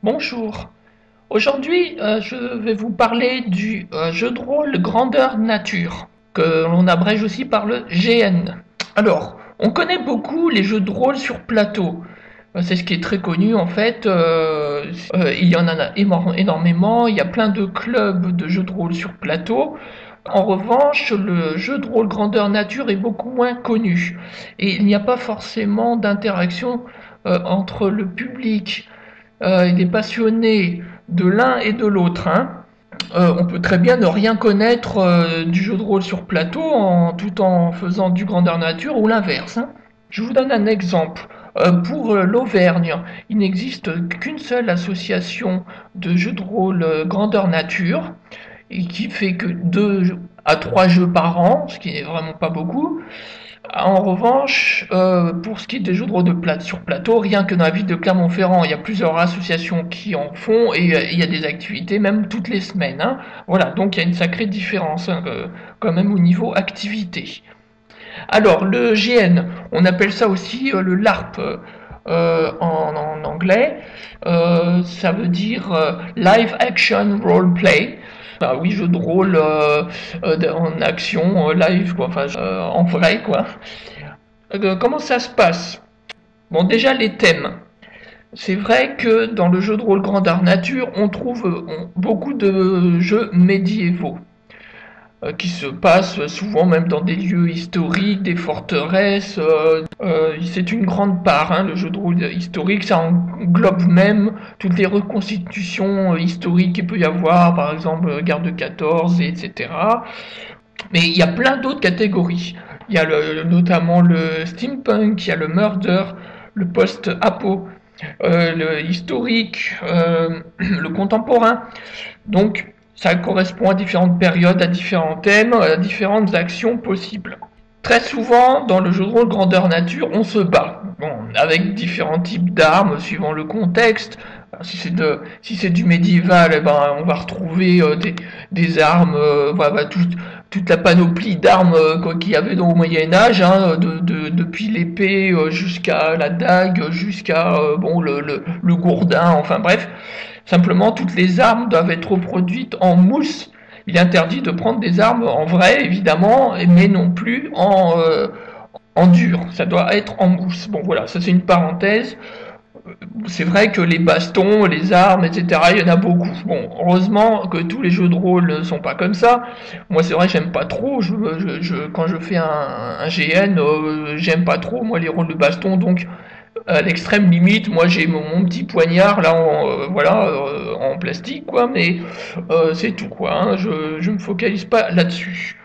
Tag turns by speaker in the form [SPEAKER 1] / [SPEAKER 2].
[SPEAKER 1] Bonjour. Aujourd'hui, je vais vous parler du jeu de rôle Grandeur Nature, que l'on abrège aussi par le GN. Alors, on connaît beaucoup les jeux de rôle sur plateau. C'est ce qui est très connu en fait. Il y en a énormément. Il y a plein de clubs de jeux de rôle sur plateau. En revanche, le jeu de rôle Grandeur Nature est beaucoup moins connu. Et il n'y a pas forcément d'interaction entre le public et des passionnés de l'un et de l'autre. On peut très bien ne rien connaître du jeu de rôle sur plateau tout en faisant du grandeur nature ou l'inverse. Je vous donne un exemple. Pour l'Auvergne, il n'existe qu'une seule association de jeux de rôle grandeur nature et qui fait que 2 à 3 jeux par an, ce qui n'est vraiment pas beaucoup. En revanche, pour ce qui est des jeux de rôle sur plateau, rien que dans la ville de Clermont-Ferrand, il y a plusieurs associations qui en font et il y a des activités même toutes les semaines. Voilà, donc il y a une sacrée différence quand même au niveau activité. Alors le GN, on appelle ça aussi le LARP en anglais. Ça veut dire Live Action Role Play. Ah oui, jeu de rôle en action live, quoi, enfin en vrai, quoi. Comment ça se passe? Bon, déjà les thèmes. C'est vrai que dans le jeu de rôle grandeur nature, on trouve beaucoup de jeux médiévaux qui se passent souvent même dans des lieux historiques, des forteresses. C'est une grande part, le jeu de rôle historique, ça englobe même toutes les reconstitutions historiques qu'il peut y avoir, par exemple guerre de 14, etc. Mais il y a plein d'autres catégories. Il y a notamment le steampunk, il y a le murder, le post-apo, le historique, le contemporain. Donc ça correspond à différentes périodes, à différents thèmes, à différentes actions possibles. Très souvent, dans le jeu de rôle grandeur nature, on se bat. Bon, avec différents types d'armes, suivant le contexte. Si c'est du médiéval, eh ben, on va retrouver des armes, voilà, toute la panoplie d'armes qu'il y avait au Moyen Âge, depuis l'épée jusqu'à la dague, jusqu'à bon le gourdin, enfin bref. Simplement, toutes les armes doivent être reproduites en mousse. Il est interdit de prendre des armes en vrai, évidemment, mais non plus en dur. Ça doit être en mousse. Bon, voilà, ça c'est une parenthèse. C'est vrai que les bastons, les armes, etc., il y en a beaucoup. Bon, heureusement que tous les jeux de rôle ne sont pas comme ça. Moi, c'est vrai que j'aime pas trop. Quand je fais un GN, j'aime pas trop, moi, les rôles de baston. Donc, à l'extrême limite, moi j'ai mon petit poignard là en plastique quoi, mais c'est tout quoi, je me focalise pas là-dessus.